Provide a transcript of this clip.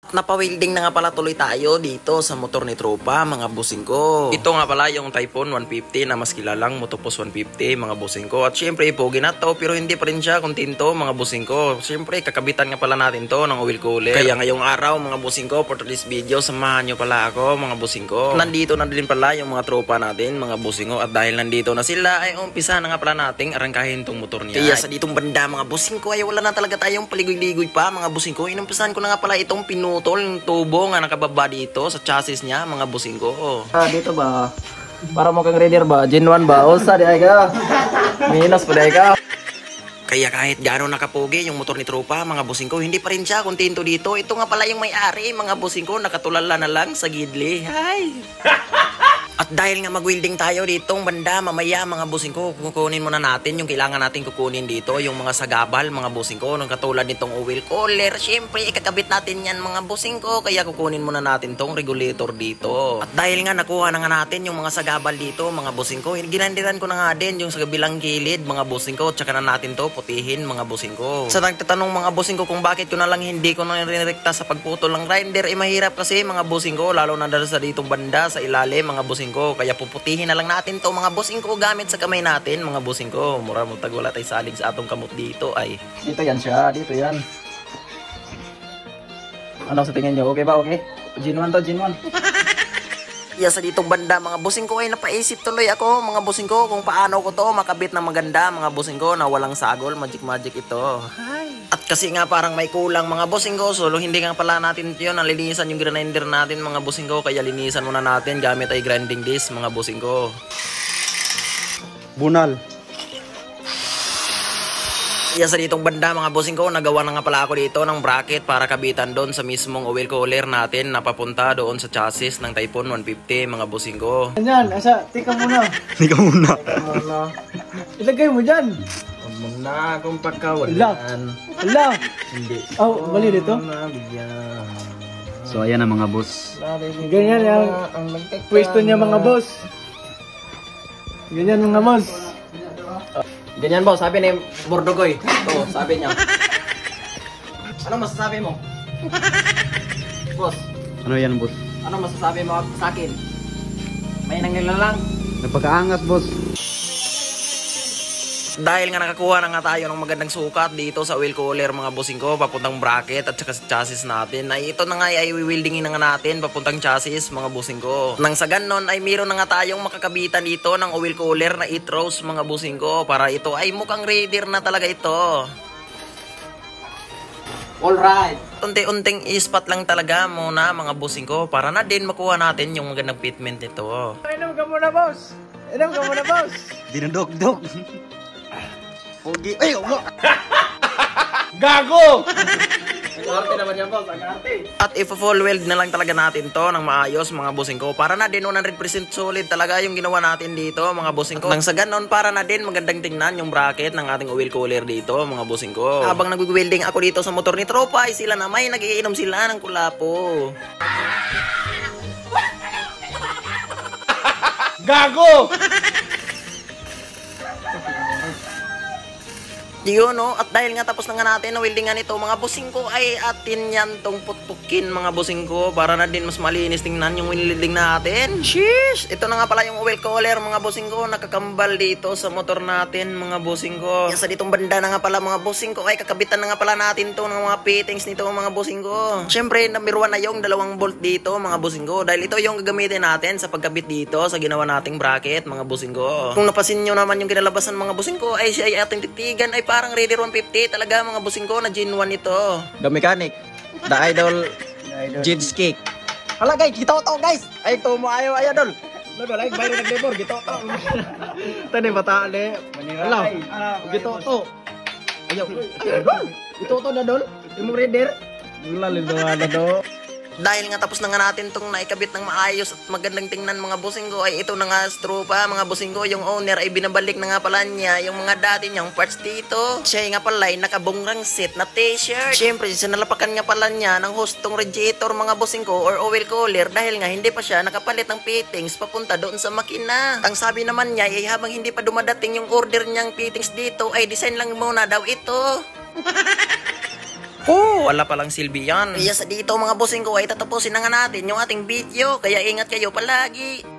Napawilding na nga pala tuloy tayo dito sa motor ni Tropa, mga busing ko. Ito nga pala yung Typhoon 150 na mas kilalang Motopos 150, mga busing ko. At syempre, pogi na to, pero hindi pa rin siya kontento, mga busing ko. Syempre, kakabitan nga pala natin to ng oil cooler. Kaya ngayong araw, mga busing ko, for today's video, samahan nyo pala ako, mga busing ko. Nandito na din pala yung mga tropa natin, mga busing ko. At dahil nandito na sila, ay umpisa na nga pala nating arangkahin tong motor niya. Kaya sa ditong banda, mga busing ko, ay wala na talaga tayong paligoy-ligoy pa, mga busing ko. Inumpisahan ko na nga pala itong pinutol yung tubo nga nakababa dito sa chassis niya, mga busing ko. Dito ba? Para mo kang reader ba? Gen 1 ba? Usa di ay ka. Minus pa di ay ka. Kaya kahit gano'n nakapogi yung motor ni Tropa, mga busing ko, hindi pa rin siya kontento dito. Ito nga pala yung may-ari, mga busing ko, nakatulala na lang sa gidli. Hi! At dahil nga mag-welding tayo ditong banda, mamaya mga busing ko, kukunin muna natin yung kailangan natin kukunin dito, yung mga sagabal, mga busing ko, nung katulad nitong oil cooler. Siyempre, ikakabit natin yan, mga busing ko, kaya kukunin muna natin tong regulator dito. At dahil nga nakuha na nga natin yung mga sagabal dito, mga busing ko, ginandiran ko na nga din yung sa kabilang gilid, mga busing ko, tsaka na natin to putihin, mga busing ko. Sa nagtatanong mga busing ko kung bakit ko na lang hindi ko na rinrekta sa pagputol ng grinder, mahirap kasi mga busing ko, lalo na dahil sa ditong banda, sa ilalim, mga busing ko, kaya puputihin na lang natin to, mga busing ko, gamit sa kamay natin, mga busing ko. Mura mo tagwala tayo salig sa atong kamot dito ay. Dito yan siya, dito yan. Ano sa tingin niyo? Okay ba? Okay? Gen 1 to, Gen 1. Kaya sa ditong banda, mga busing ko, ay napaisip tuloy ako, mga busing ko, kung paano ko to makabit na maganda, mga busing ko, na walang sagol, magic ito. Hi. At kasi nga parang may kulang, mga busing ko, so hindi nga pala natin yun, nalinisan yung grinder natin, mga busing ko, kaya linisan muna natin gamit ay grinding disc, mga busing ko. Bunal. Kaya sa ditong banda, mga busing ko, nagawa na nga pala ako dito ng bracket para kabitan doon sa mismong oil cooler natin na papunta doon sa chassis ng Typhoon 150, mga busing ko. Yan, asa, tika muna. Tika muna. Ilagay mo dyan. Huwag mo na kung pagkawalan. Ala. Hindi. Oh, bali dito. So ayan ang mga boss. Ganyan yung pwesto niya, mga boss. Ganyan mga boss. Ganyan boss, sabi ni Bordogoy. Ito, sabi niya. Ano masasabi mo? Boss, Ano yan boss? ano masasabi mo sa akin? May nangilalang. Napakaangas boss. Dahil nga nakakuha na nga tayo ng magandang sukat dito sa oil cooler, mga busing ko, papuntang bracket at saka sa chassis natin, ay ito na nga ay wieldingin na nga natin papuntang chassis, mga busing ko. Nang sa ganon ay meron na nga tayong makakabitan dito ng oil cooler na 8 rows, mga busing ko, para ito ay mukhang reader na talaga ito. Alright. Unti-unting ispat lang talaga muna, mga busing ko, para na din makuha natin yung magandang fitment nito. Inom ka muna, boss. Inom ka muna, boss. Dinudok-dok. Pogi. Ay, Gago! Ang naman yan, boss. Ang arte. At if-full weld na lang talaga natin to ng maayos, mga busing ko, para na din 100% solid talaga yung ginawa natin dito, mga busing ko. Nang sa ganon, para na din magandang tingnan yung bracket ng ating oil cooler dito, mga busing ko. Habang nag-welding ako dito sa motor ni Tropa, ay sila na may nagiinom sila ng kulapo. Gago! Yun, no? At dahil nga tapos na nga natin na weldingan ito, mga busing ko, ay atin yan tong putpukin, mga busing ko, para na din mas malinis tingnan yung welding natin. Sheesh! Ito na nga pala yung oil cooler, mga busing ko, nakakambal dito sa motor natin, mga busing ko. Yan sa ditong banda na nga pala, mga busing ko, ay kakabitan na nga pala natin to ng mga fittings nito, mga busing ko. Siyempre, number 1 na yung 2 bolt dito, mga busing ko, dahil ito yung gagamitin natin sa pagkabit dito sa ginawa nating bracket, mga busing ko. Kung napasin nyo naman yung kinalabasan, mga busing ko, ay siya ay ating titigan, ay parang Raider 150 talaga, mga busing ko, na Gen 1 ito. The mechanic. The idol. Jed's cake. Hala guys, gito to guys. Ay to mo ayaw dol. Lalo, like, bayro nag-labor. Gito to. Tani, batali. Hala, gito to. Ayaw. Gito to na, dol. Imong Raider. Lalim na do. Dahil nga tapos na nga natin itong naikabit ng maayos at magandang tingnan, mga busing ko, ay ito na nga Tropa, mga busing ko, yung owner ay binabalik na nga pala niya yung mga dati niyang parts dito. Siya nga pala ay nakabungrang set na t-shirt. Siyempre, sinalapakan nga pala niya ng hustong radiator, mga busing ko, or oil cooler, dahil nga hindi pa siya nakapalit ng fittings papunta doon sa makina. Ang sabi naman niya ay habang hindi pa dumadating yung order niyang fittings dito, ay design lang muna daw ito. Naku, wala palang silbi yan. Kaya sa dito mga bossing ko ay tatapusin na nga natin yung ating video. Kaya ingat kayo palagi.